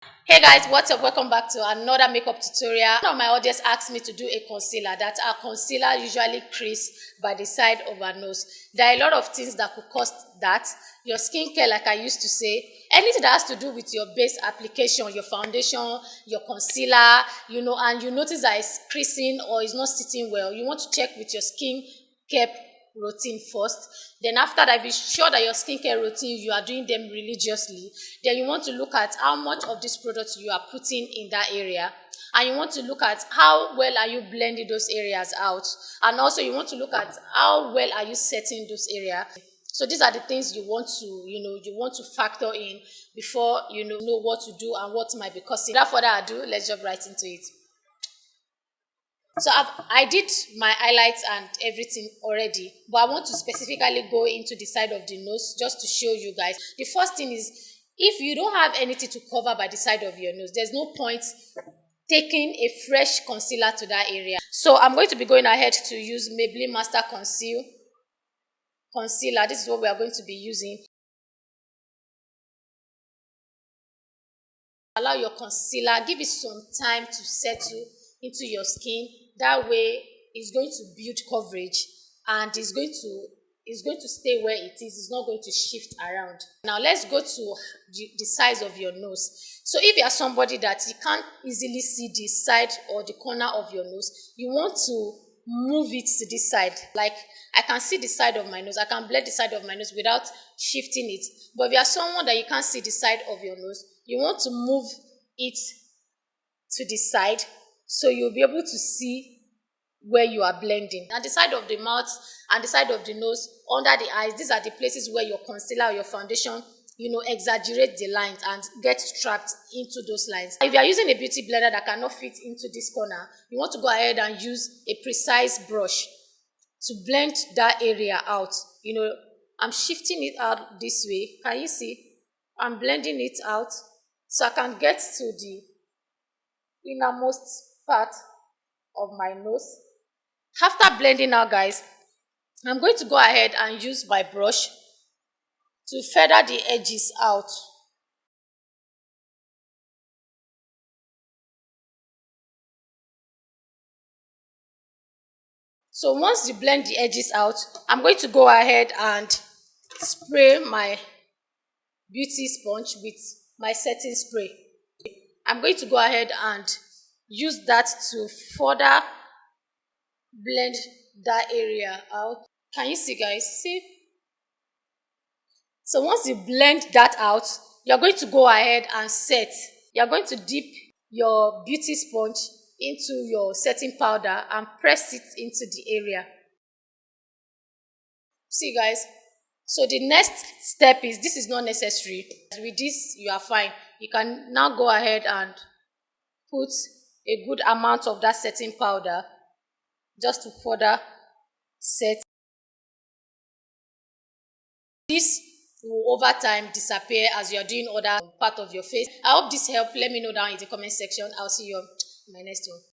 Hey guys, what's up? Welcome back to another makeup tutorial. One of my audience asked me to do a concealer that our concealer usually crease by the side of our nose. There are a lot of things that could cause that. Your skincare, like I used to say, anything that has to do with your base application, your foundation, your concealer, and you notice that it's creasing or it's not sitting well, you want to check with your skin care routine first. Then after that, if you're sure that your skincare routine you are doing them religiously, then you want to look at how much of this product you are putting in that area, and you want to look at how well are you blending those areas out, and also you want to look at how well are you setting those areas. So these are the things you want to you want to factor in before know what to do and what might be causing. Without further ado, let's jump right into it. So I did my highlights and everything already, but I want to specifically go into the side of the nose just to show you guys. The first thing is, if you don't have anything to cover by the side of your nose, there's no point taking a fresh concealer to that area. So I'm going to be going ahead to use Maybelline Master Concealer. This is what we are going to be using. Allow your concealer, give it some time to settle into your skin. That way it's going to build coverage, and it's going to stay where it is. It's not going to shift around. Now let's go to the size of your nose. So if you are somebody that you can't easily see the side or the corner of your nose, you want to move it to this side. Like, I can see the side of my nose, I can blend the side of my nose without shifting it. But if you are someone that you can't see the side of your nose, you want to move it to the side, so you'll be able to see where you are blending. And the side of the mouth and the side of the nose, under the eyes, these are the places where your concealer or your foundation exaggerate the lines and get trapped into those lines. If you are using a beauty blender that cannot fit into this corner, you want to go ahead and use a precise brush to blend that area out. I'm shifting it out this way. Can you see? I'm blending it out so I can get to the innermost part of my nose. After blending out, guys, I'm going to go ahead and use my brush to feather the edges out. So once you blend the edges out, I'm going to go ahead and spray my beauty sponge with my setting spray. I'm going to go ahead and use that to further blend that area out. Can you see, guys? See? So once you blend that out, you're going to go ahead and set. You're going to dip your beauty sponge into your setting powder and press it into the area. See, guys? So the next step is, this is not necessary. With this, you are fine. You can now go ahead and put a good amount of that setting powder just to further set. This will over time disappear as you are doing other part of your face. I hope this helped. Let me know down in the comment section. I'll see you on my next one.